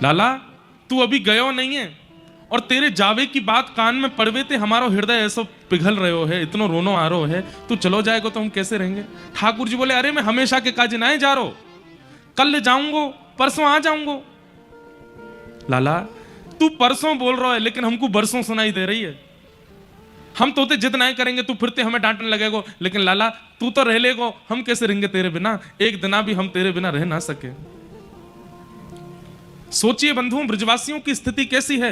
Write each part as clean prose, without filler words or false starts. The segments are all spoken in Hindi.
लाला तू अभी गयो नहीं है और तेरे जावे की बात कान में पड़वे थे, हमारा हृदय ऐसा पिघल रहे है, इतनो रोनो आ रहो है, तू चलो जाएगा तो हम कैसे रहेंगे। ठाकुर जी बोले अरे मैं हमेशा के काज ना जा रहा, कल जाऊंगो, परसों आ जाऊंगो। लाला तू परसों बोल रहा है लेकिन हमको बरसों सुनाई दे रही है, हम तोते जिद नहीं करेंगे तू फिरते हमें डांटने लगेगो, लेकिन लाला तू तो रह लेगो, हम कैसे रहेंगे तेरे बिना, एक दिना भी हम तेरे बिना रह ना सके। सोचिए बंधुओं ब्रजवासियों की स्थिति कैसी है।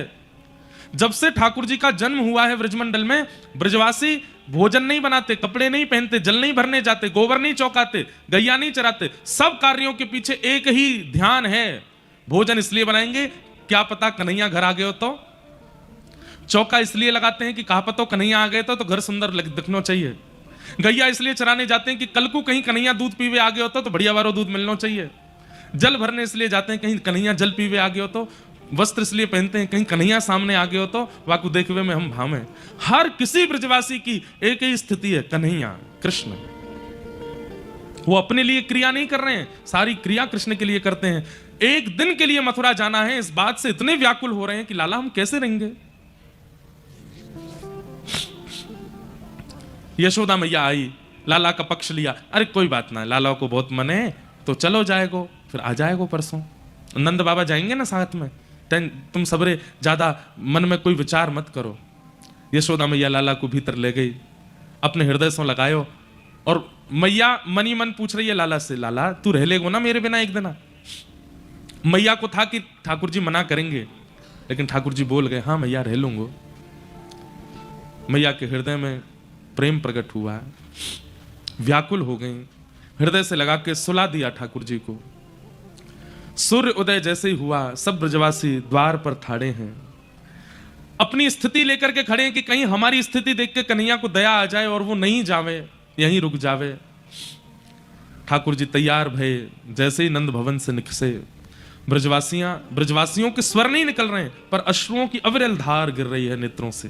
जब से ठाकुर जी का जन्म हुआ है ब्रजमंडल में, ब्रजवासी भोजन नहीं बनाते, कपड़े नहीं पहनते, जल नहीं भरने जाते, गोबर नहीं चौकाते, गैया नहीं चराते, सब कार्यों के पीछे एक ही ध्यान है, भोजन इसलिए बनाएंगे क्या पता कन्हैया घर आ गए हो तो, चौका इसलिए लगाते हैं कि कहा पता कन्हैया आ गए तो घर सुंदर दिखना चाहिए, गैया इसलिए चराने जाते हैं कि कल को कहीं कन्हैया दूध पीवे आ गए हो तो बढ़िया वारो दूध मिलना चाहिए, जल भरने इसलिए जाते हैं कहीं कन्हैया जल पीवे आ गए हो तो, वस्त्र इसलिए पहनते हैं कहीं कन्हैया सामने आ गए हो तो वाकु देखवे में हम भावे। हर किसी ब्रजवासी की एक ही स्थिति है, कन्हैया कृष्ण। वो अपने लिए क्रिया नहीं कर रहे हैं, सारी क्रिया कृष्ण के लिए करते हैं। एक दिन के लिए मथुरा जाना है, इस बात से इतने व्याकुल हो रहे हैं कि लाला हम कैसे रहेंगे। यशोदा मैया आई, लाला का पक्ष लिया, अरे कोई बात ना, लाला को बहुत मन है तो चलो जाएगो, फिर आ जाएगो परसों, नंद बाबा जाएंगे ना साथ में, तुम सबरे ज्यादा मन में कोई विचार मत करो। यशोदा मैया लाला को भीतर ले गई, अपने हृदय से लगायो, और मैया मनी मन पूछ रही है लाला से, लाला तू रह लेगो ना मेरे बिना एक दिन। मैया को था कि ठाकुर जी मना करेंगे, लेकिन ठाकुर जी बोल गए हाँ मैया रह लूंगो। मैया के हृदय में प्रेम प्रकट हुआ, व्याकुल हो गई, हृदय से लगा के सुला दिया ठाकुर जी को। सूर्य उदय जैसे ही हुआ, सब ब्रजवासी द्वार पर ठाड़े हैं, अपनी स्थिति लेकर के खड़े हैं कि कहीं हमारी स्थिति देख के कन्हैया को दया आ जाए और वो नहीं जावे, यहीं रुक जावे। ठाकुर जी तैयार भये, जैसे ही नंद भवन से निकसे, ब्रजवासियों के स्वर नहीं निकल रहे हैं पर अश्रुओं की अविरल धार गिर रही है नेत्रों से।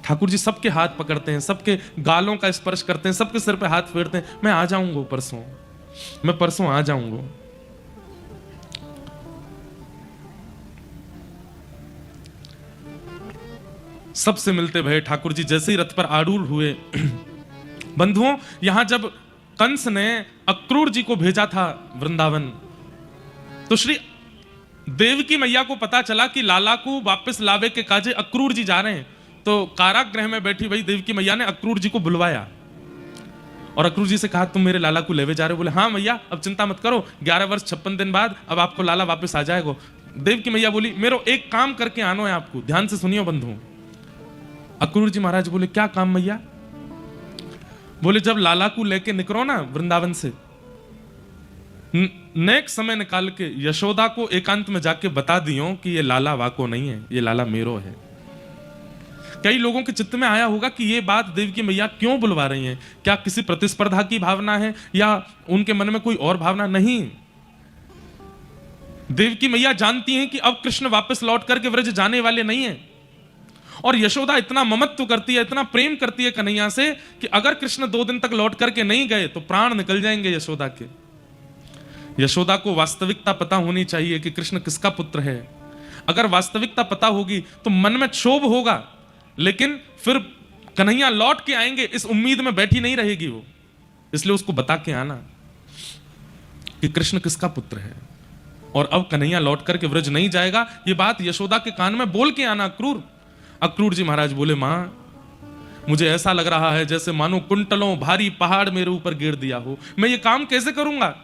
ठाकुर जी सबके हाथ पकड़ते हैं, सबके गालों का स्पर्श करते हैं, सबके सिर पे हाथ फेरते हैं, मैं आ जाऊंगा परसों, मैं परसों आ जाऊंगा। सबसे मिलते भये ठाकुर जी जैसे ही रथ पर आरूढ़ हुए। बंधुओं यहां जब कंस ने अक्रूर जी को भेजा था वृंदावन, तो श्री देवकी मैया को पता चला कि लाला को वापस लावे के काजे अक्रूर जी जा रहे हैं, तो कारागृह में बैठी वही देवकी मैया ने अक्रूर जी को बुलवाया और अक्रूर जी से कहा तुम मेरे लाला को लेवे जा रहे हो। बोले हाँ मैया अब चिंता मत करो, 11 वर्ष 56 दिन बाद अब आपको लाला वापस आ जाएगा। देवकी मैया बोली मेरो एक काम करके आनो है आपको, ध्यान से सुनियो बंधुओं। अक्रूर जी महाराज बोले क्या काम मैया। बोले जब लाला को लेके निकलो ना वृंदावन से, नेक समय निकाल के यशोदा को एकांत में जाके बता दियो कि ये लाला वाको नहीं है, ये लाला मेरो है। कई लोगों के चित्त में आया होगा कि ये बात देवकी मैया क्यों बुलवा रही हैं, क्या किसी प्रतिस्पर्धा की भावना है या उनके मन में कोई और भावना। नहीं, देवकी मैया जानती हैं कि अब कृष्ण वापस लौट करके व्रज जाने वाले नहीं है, और यशोदा इतना ममत्व करती है, इतना प्रेम करती है कन्हैया से कि अगर कृष्ण 2 दिन तक लौट करके नहीं गए तो प्राण निकल जाएंगे यशोदा के। यशोदा को वास्तविकता पता होनी चाहिए कि कृष्ण किसका पुत्र है। अगर वास्तविकता पता होगी तो मन में क्षोभ होगा, लेकिन फिर कन्हैया लौट के आएंगे इस उम्मीद में बैठी नहीं रहेगी वो, इसलिए उसको बता के आना कि कृष्ण किसका पुत्र है और अब कन्हैया लौट करके व्रज नहीं जाएगा, ये बात यशोदा के कान में बोल के आना। अक्रूर जी महाराज बोले मां मुझे ऐसा लग रहा है जैसे मानो कुंटलों भारी पहाड़ मेरे ऊपर गिर दिया हो, मैं ये काम कैसे करूंगा।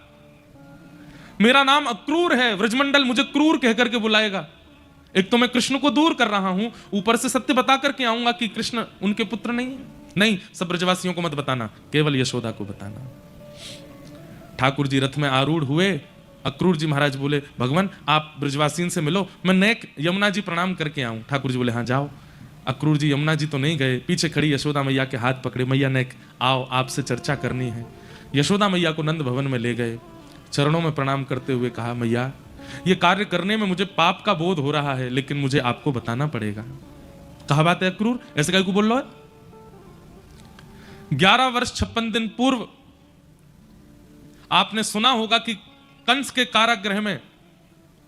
मेरा नाम अक्रूर है, व्रजमंडल मुझे क्रूर कह करके बुलाएगा। एक तो मैं कृष्ण को दूर कर रहा हूं, ऊपर से सत्य बता करके आऊंगा कि कृष्ण उनके पुत्र नहीं है। नहीं, सब ब्रजवासियों को मत बताना, केवल यशोदा को बताना। ठाकुर जी रथ में आरूढ़ हुए। अक्रूर जी महाराज बोले भगवान आप ब्रजवासियों से मिलो, मैं नेक यमुना जी प्रणाम करके आऊं। ठाकुर जी बोले हाँ जाओ। अक्रूर जी यमुना जी तो नहीं गए, पीछे खड़ी यशोदा मैया के हाथ पकड़े, मैया नेक आओ आपसे चर्चा करनी है। यशोदा मैया को नंद भवन में ले गए, चरणों में प्रणाम करते हुए कहा मैया ये कार्य करने में मुझे पाप का बोध हो रहा है, लेकिन मुझे आपको बताना पड़ेगा। कहा बात है अक्रूर, ऐसे काय को बोल रहा है। 11 वर्ष 56 दिन पूर्व आपने सुना होगा कि कंस के कारागृह में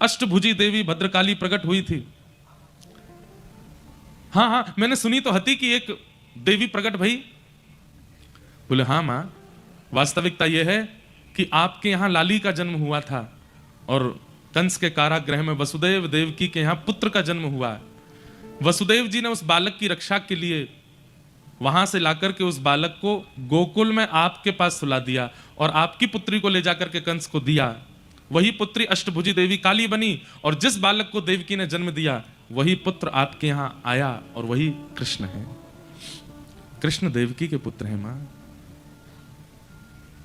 अष्टभुजी देवी भद्रकाली प्रकट हुई थी। हाँ हाँ मैंने सुनी तो हती कि एक देवी प्रकट भई। बोले हाँ मां, वास्तविकता यह है कि आपके यहां लाली का जन्म हुआ था और कंस के कारागृह में वसुदेव देवकी के यहां पुत्र का जन्म हुआ। वसुदेव जी ने उस बालक की रक्षा के लिए वहां से लाकर के उस बालक को गोकुल में आपके पास सुला दिया और आपकी पुत्री को ले जाकर के कंस को दिया। वही पुत्री अष्टभुजी देवी काली बनी और जिस बालक को देवकी ने जन्म दिया वही पुत्र आपके यहां आया और वही कृष्ण है। कृष्ण देवकी के पुत्र हैं मां।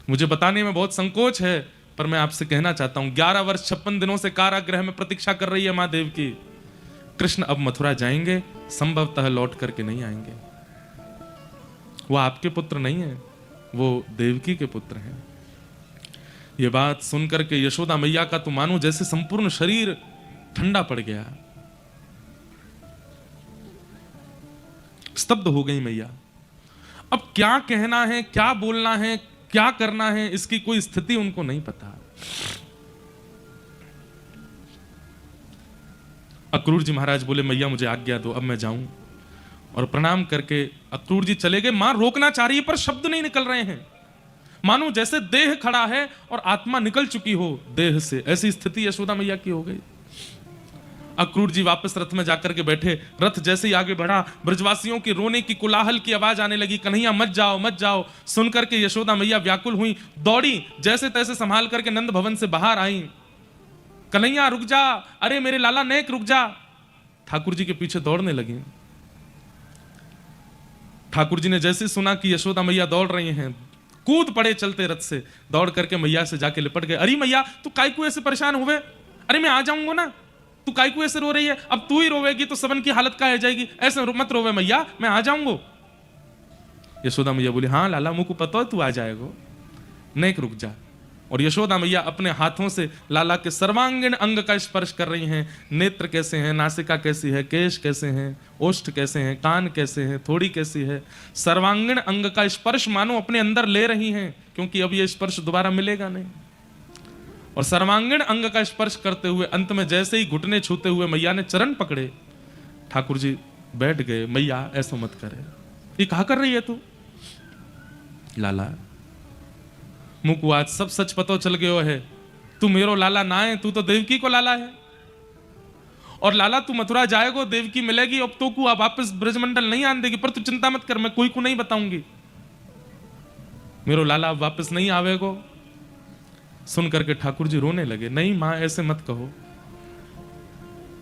मुझे बताने में बहुत संकोच है पर मैं आपसे कहना चाहता हूं 11 वर्ष 56 दिनों से कारागृह में प्रतीक्षा कर रही है मां देवकी। कृष्ण अब मथुरा जाएंगे, संभवतः लौट करके नहीं आएंगे। वो आपके पुत्र नहीं है, वो देवकी के पुत्र हैं। ये बात सुनकर के यशोदा मैया का तो मानो जैसे संपूर्ण शरीर ठंडा पड़ गया, स्तब्ध हो गई मैया। अब क्या कहना है, क्या बोलना है, क्या करना है, इसकी कोई स्थिति उनको नहीं पता। अक्रूर जी महाराज बोले मैया मुझे आज्ञा दो, अब मैं जाऊं। और प्रणाम करके अक्रूर जी चले गए। मां रोकना चाह रही है पर शब्द नहीं निकल रहे हैं, मानो जैसे देह खड़ा है और आत्मा निकल चुकी हो देह से। ऐसी स्थिति यशोदा मैया की हो गई। अक्रूर जी वापस रथ में जाकर के बैठे। रथ जैसे ही आगे बढ़ा ब्रजवासियों की रोने की कोलाहल की आवाज आने लगी, कन्हैया मत जाओ मत जाओ। सुनकर के यशोदा मैया व्याकुल हुई, दौड़ी, जैसे तैसे संभाल करके नंद भवन से बाहर आई। कन्हैया रुक जा, अरे मेरे लाला नेक रुक जा। ठाकुर जी के पीछे दौड़ने लगी। ठाकुर जी ने जैसे सुना कि यशोदा मैया दौड़ रही हैं, कूद पड़े चलते रथ से, दौड़ करके मैया से जाके लिपट गए। अरे मैया तू काय को ऐसे परेशान हुए? अरे मैं आ जाऊंगा ना, तू काय को ऐसे रो रही है? अब तू ही रोवेगी तो सबन की हालत क्या हो जाएगी। ऐसे मत रोवे मैया, मैं आ जाऊंगा। यशोदा मैया बोली हाँ लाला मुझको पता है तू आ जाएगा, नेक रुक जा। और यशोदा मैया अपने हाथों से लाला के सर्वांगीण अंग का स्पर्श कर रही हैं। नेत्र कैसे हैं, नासिका कैसी है, केश कैसे हैं, ओष्ठ कैसे हैं, कान कैसे हैं, थोड़ी कैसी है। सर्वांगीण अंग का स्पर्श मानो अपने अंदर ले रही हैं, क्योंकि अब यह स्पर्श दोबारा मिलेगा नहीं। और सर्वांगीण अंग का स्पर्श करते हुए अंत में जैसे ही घुटने छूते हुए मैया ने चरण पकड़े, ठाकुर जी बैठ गए। मैया ऐसा मत करे, ये कहा कर रही है तू? लाला मुझको आज सब सच पतो चल गयो है, तू मेरो लाला ना है, तू तो देवकी को लाला है। और लाला तू मथुरा जाएगो, देवकी मिलेगी, अब तो को आप वापस ब्रजमंडल नहीं आने देगी। पर तू चिंता मत कर, मैं कोई को नहीं बताऊंगी, मेरो लाला अब वापस नहीं आवेगो। सुन करके ठाकुर जी रोने लगे। नहीं मां ऐसे मत कहो।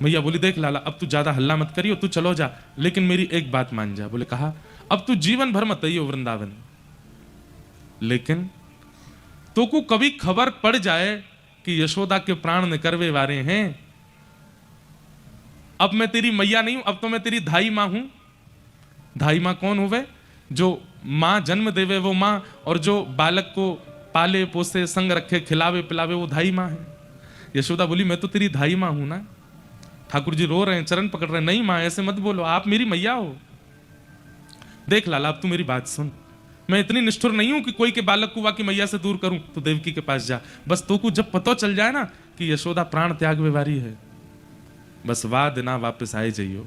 मैया बोली देख लाला अब तू ज्यादा हल्ला मत करियो, तू चलो जा, लेकिन मेरी एक बात मान जा। बोले कहा अब तू जीवन भर मत आइयो वृंदावन, लेकिन तो को कभी खबर पड़ जाए कि यशोदा के प्राण निकरवे वारे हैं, अब मैं तेरी मैया नहीं हूं, अब तो मैं तेरी धाई मां हूं। धाई मां कौन हुए? जो मां जन्म देवे वो मां, और जो बालक को पाले पोसे संग रखे खिलावे पिलावे वो धाई मां है। यशोदा बोली मैं तो तेरी धाई मां हूं ना। ठाकुर जी रो रहे हैं, चरण पकड़ रहे हैं। नहीं मां ऐसे मत बोलो, आप मेरी मैया हो। देख लाला अब तू मेरी बात सुन, मैं इतनी निष्ठुर नहीं हूं कि कोई के बालक को वाकी मैया से दूर करूं। तो देवकी के पास जा, बस तो को जब पता चल जाए ना कि यशोदा प्राण त्याग व्यवहारी है, बस वाद ना वापस आए जाइयो।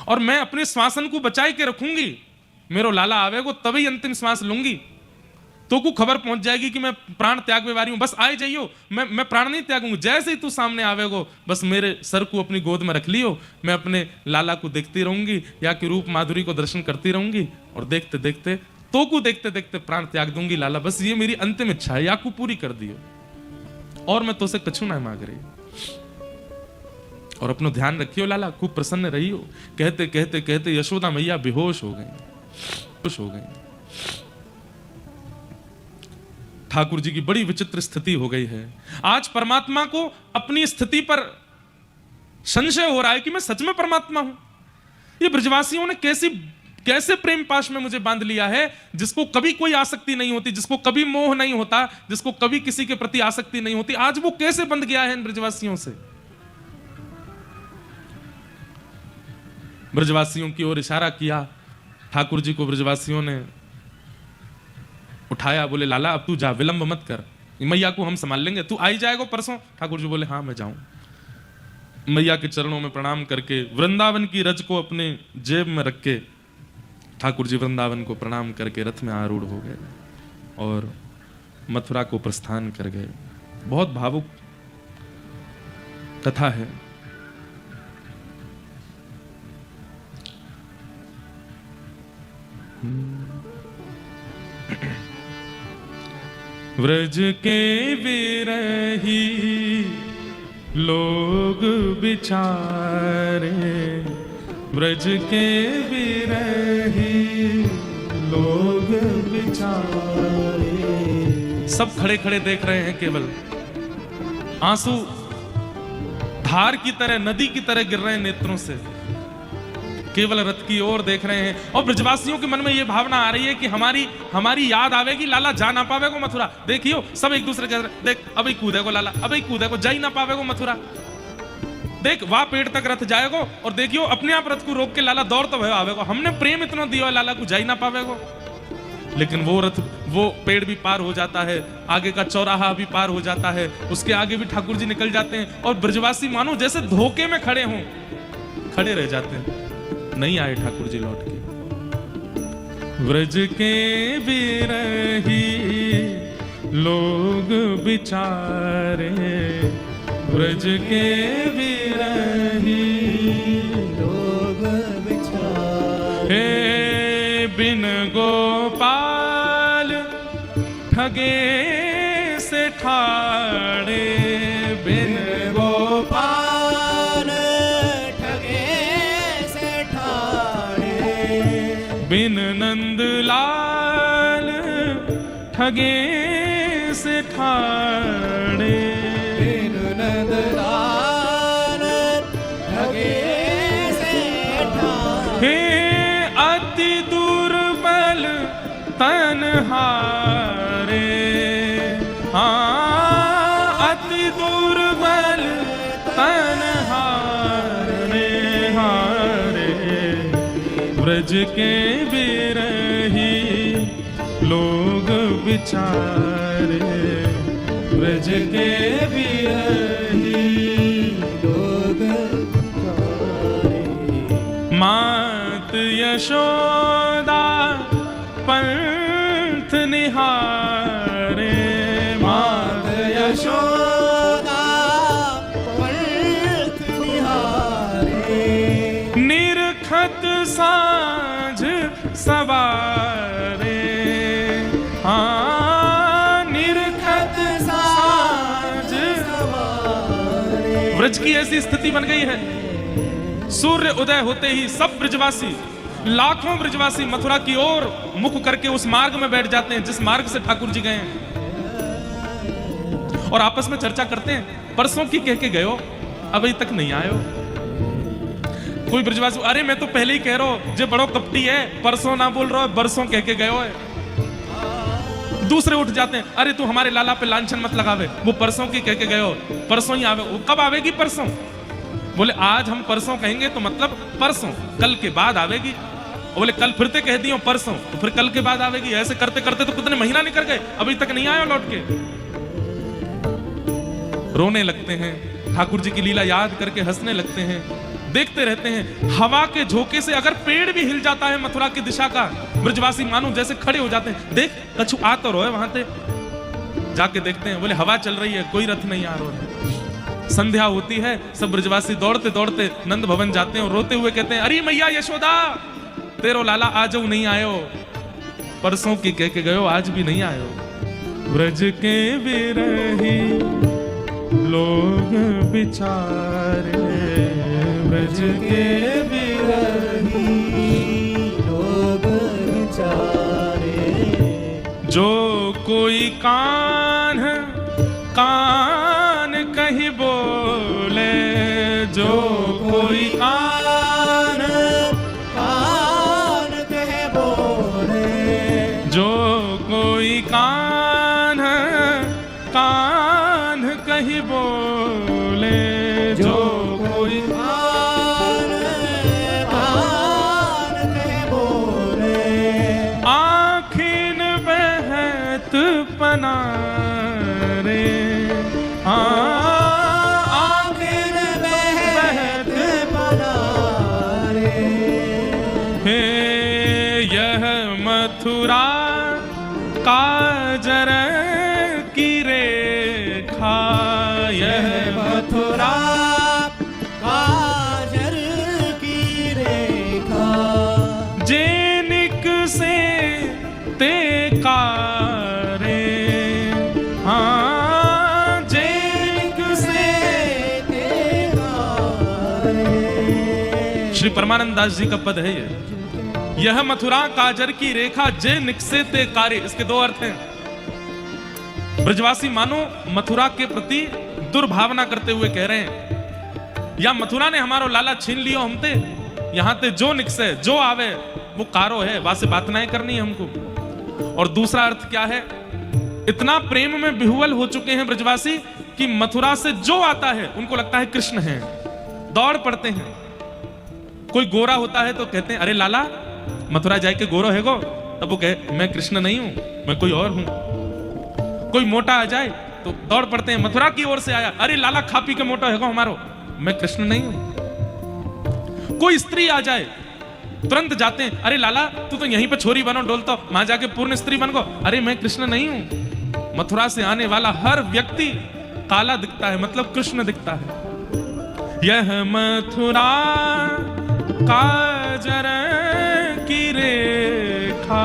और मैं अपने श्वासन को बचाए के रखूंगी, मेरो लाला आवेगो तभी अंतिम श्वास लूंगी। तो को खबर पहुंच जाएगी कि मैं प्राण त्याग व्यवहारी हूं, बस आए जाइयो। मैं प्राण नहीं त्यागूंगी, जैसे ही तू सामने आवेगो बस मेरे सर को अपनी गोद में रख लियो। मैं अपने लाला को देखती रहूंगी, या कि रूप माधुरी को दर्शन करती रहूंगी, और देखते देखते तो को देखते देखते प्राण त्याग दूंगी लाला। बस ये मेरी अंतिम इच्छा है, या को पूरी कर दियो, और मैं तो से कछु ना मांग रही। और अपनो ध्यान रखियो लाला, खूब प्रसन्न रहियो। कहते कहते कहते यशोदा मैया बेहोश हो गई। ठाकुर जी की बड़ी विचित्र स्थिति हो गई है। आज परमात्मा को अपनी स्थिति पर संशय हो रहा है कि मैं सच में परमात्मा हूं। ये ब्रजवासियों ने कैसे प्रेम पाश में मुझे बांध लिया है, जिसको कभी कोई आसक्ति नहीं होती, जिसको कभी मोह नहीं होता, जिसको कभी किसी के प्रति आसक्ति नहीं होती, आज वो कैसे बंध गया है इन ब्रजवासियों से। ब्रजवासियों की ओर इशारा किया, ठाकुर जी को ब्रजवासियों ने उठाया। बोले लाला अब तू जा, विलंब मत कर, मैया को हम संभाल लेंगे, तू आई जाएगा परसों। ठाकुर जी बोले हाँ मैं जाऊं। मैया के चरणों में प्रणाम करके वृंदावन की रज को अपने जेब में रख के ठाकुर जी वृंदावन को प्रणाम करके रथ में आरूढ़ हो गए और मथुरा को प्रस्थान कर गए। बहुत भावुक कथा है। व्रज के विरही लोग बिचारे, व्रज के विरही लोग बिचारे। सब खड़े खड़े देख रहे हैं, केवल आंसू धार की तरह, नदी की तरह गिर रहे हैं नेत्रों से, केवल रथ की ओर देख रहे हैं। और ब्रजवासियों के मन में यह भावना आ रही है कि हमारी याद आवेगी, लाला जा ना पावेगो मथुरा। देखियो सब एक दूसरे के देख, अभी कूदेगो लाला, अभी कूदेगो, जा ही ना पावेगो मथुरा। देख वहां पेड़ तक रथ जाएगो और देखियो अपने आप रथ को रोक के लाला दौड़ तो भयो आवेगो। हमने प्रेम इतना दिया है लाला को, जा ही ना पावेगो। लेकिन वो रथ, वो पेड़ भी पार हो जाता है, आगे का चौराहा भी पार हो जाता है, उसके आगे भी ठाकुर जी निकल जाते हैं और ब्रजवासी मानो जैसे धोखे में खड़े हों, खड़े रह जाते हैं। नहीं आए ठाकुर जी लौट के। व्रज के विरही लोग बिचारे, व्रज के विरही लोग बिचारे। बिन गोपाल ठगे से ठाड़े, बिन गोपाल बिन नंदलाल ठगे से ठाड़े, बिन नंदलाल ठगे से ठाड़े। हे अति दुर्बल तनहारे, हाँ अति दुर्बल तनहारे, हारे। व्रज के विरही लोग बिचारे, व्रज के विरही लोग बिचारे। मात यशोदा पंथ निहारे, मात यशोदा पंथ निहारे। निरखत साँझ सवारे, हाँ निरखत साँझ सवारे। व्रज की ऐसी स्थिति बन गई है, सूर्य उदय होते ही सब ब्रजवासी, लाखों ब्रजवासी मथुरा की ओर मुख करके उस मार्ग में बैठ जाते हैं जिस मार्ग से ठाकुर जी गए हैं, और आपस में चर्चा करते हैं, परसों की कह के गए हो, अभी तक नहीं आए हो। कोई ब्रजवासी, अरे मैं तो पहले ही कह रहा हूं, जो बड़ो कपटी है, परसों ना बोल रहा है, बरसों कह के गए हो। दूसरे उठ जाते हैं, अरे तू हमारे लाला पे लांछन मत लगावे, वो परसों की कह के गए हो, परसों ही आवे। वो कब आवेगी परसों? बोले आज हम परसों कहेंगे तो मतलब परसों, कल के बाद आवेगी। बोले कल फिरते कह दियो परसों, तो फिर कल के बाद आवेगी। ऐसे करते करते तो कितने महीना निकल गए, अभी तक नहीं आए लौट के। रोने लगते हैं, ठाकुर जी की लीला याद करके हंसने लगते हैं, देखते रहते हैं। हवा के झोंके से अगर पेड़ भी हिल जाता है मथुरा की दिशा का, ब्रजवासी मानो जैसे खड़े हो जाते हैं। देख कछु आ तो रहा है वहां से, जाके देखते हैं, बोले हवा चल रही है, कोई रथ नहीं आ रहा है। संध्या होती है, सब ब्रजवासी दौड़ते दौड़ते नंद भवन जाते हैं और रोते हुए कहते हैं, अरे मैया यशोदा, तेरो लाला आज नहीं आयो, परसों की कह के गयो, आज भी नहीं आयो। ब्रज के विरही लोग बिचारे, ब्रज के विरही लोग बिचारे। जो कोई कान कान कहीं बोले, जो कोई कान कान कहे बोले, जो कोई कान कान कहीं बोले, जो कोई कान कान कहे बोले। आखिन बहत पना मथुरा काजर की रेखा, यह मथुरा काजर की रेखा, जेनिक से ते कारे, हाँ जेनिक से ते कारे। श्री परमानंद दास जी का पद है ये, यह मथुरा काजर की रेखा जे निकसे ते कारे। इसके दो अर्थ हैं। ब्रजवासी मानो मथुरा के प्रति दुर्भावना करते हुए कह रहे हैं, या मथुरा ने हमारो लाला छीन लियो हमते, यहां ते जो निकसे जो आवे वो कारो है, वासे बात नहीं करनी है हमको। और दूसरा अर्थ क्या है, इतना प्रेम में विह्वल हो चुके हैं ब्रजवासी कि मथुरा से जो आता है उनको लगता है कृष्ण है, दौड़ पड़ते हैं। कोई गोरा होता है तो कहते हैं अरे लाला मथुरा जाए के गोरो है गो, तब वो कहे मैं कृष्ण नहीं हूं, मैं कोई और हूं। कोई मोटा आ जाए तो दौड़ पड़ते हैं, मथुरा की ओर से आया, अरे लाला खा पी के मोटा है गो हमारो, मैं कृष्ण नहीं हूं। कोई स्त्री आ जाए तुरंत जाते हैं, अरे लाला तू तो यहीं पे छोरी बनो डोलता, वहां जाके पूर्ण स्त्री बन गो, अरे मैं कृष्ण नहीं हूं। मथुरा से आने वाला हर व्यक्ति काला दिखता है, मतलब कृष्ण दिखता है। यह मथुरा काजर की रेखा,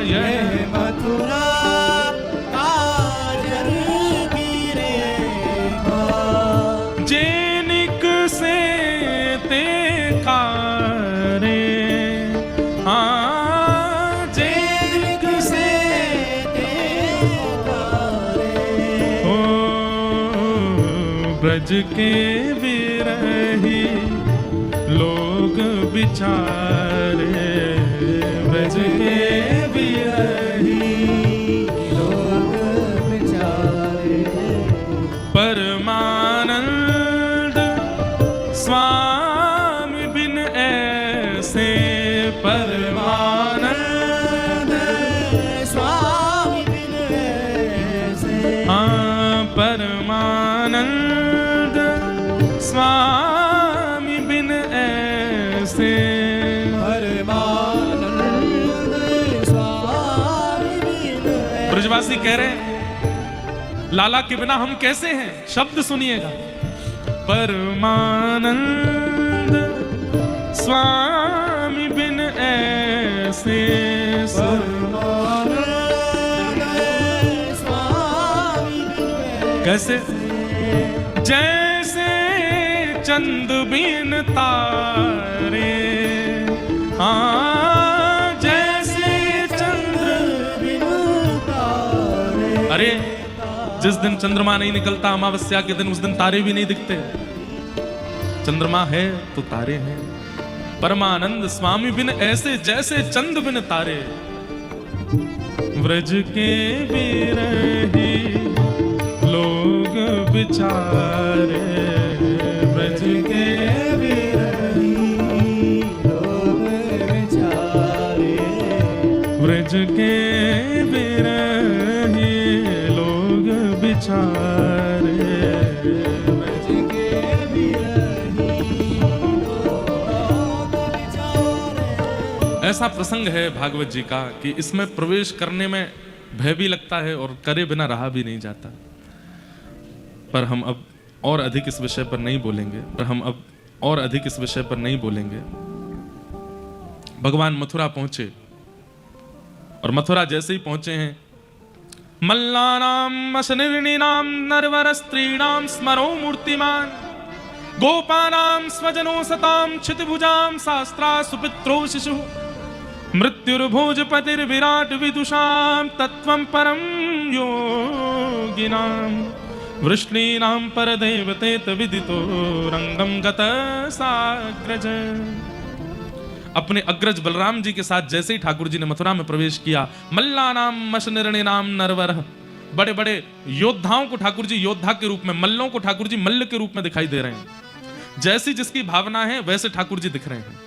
यह मथुरा काजर की रेखा, जेनिक से ते कारे, हाँ जेनिक से ते कारे। ओ ब्रज के विरही लोग बिचारे, ब्रज के विरही लोग बेचारे, परमानंद स्वामी बिन ऐसे, परमानंद स्वामी बिन ऐसे, हाँ परमानंद स्वामी बिन ऐसे। परमानंद स्वामी बिन ऐसे। ब्रजवासी कह रहे हैं लाला के बिना हम कैसे हैं, शब्द सुनिएगा, परमानंद स्वामी बिन ऐसे, परमानंद स्वामी बिन ऐसे। कैसे, जैसे चंद बिन तारे, हाँ जैसे चंद्र बिन तारे। अरे जिस दिन चंद्रमा नहीं निकलता अमावस्या के दिन, उस दिन तारे भी नहीं दिखते। चंद्रमा है तो तारे हैं। परमानंद स्वामी बिन ऐसे, जैसे चंद बिन तारे। व्रज के विरही लोग बिचारे, व्रज के विरही लोग बेचारे, व्रज के विरही लोग बिचारे, ब्रज के विरही लोग बेचारे। ऐसा प्रसंग है भागवत जी का कि इसमें प्रवेश करने में भय भी लगता है और करे बिना रहा भी नहीं जाता। पर हम अब और अधिक इस विषय पर नहीं बोलेंगे। भगवान मथुरा पहुंचे और मथुरा जैसे ही पहुंचे हैं, मल्लानाम असनिर्णीनाम नरवर स्त्रीणाम स्मरो मूर्तिमान, गोपानाम स्वजनो सताम क्षितिभुजाम शास्त्रा सुपित्रो शिशु, मृत्युर्भोजपतिर्विराट विदुषाम तत्वं परम योगिनाम, वृष्णीनाम परदेवतेत विदितो रंगम गत साग्रज। अपने अग्रज बलराम जी के साथ जैसे ही ठाकुर जी ने मथुरा में प्रवेश किया, मल्लानाम मशनिर्णिनाम नरवर, बड़े बड़े योद्धाओं को ठाकुर जी योद्धा के रूप में, मल्लों को ठाकुर जी मल्ल के रूप में दिखाई दे रहे हैं। जैसी जिसकी भावना है वैसे ठाकुर जी दिख रहे हैं।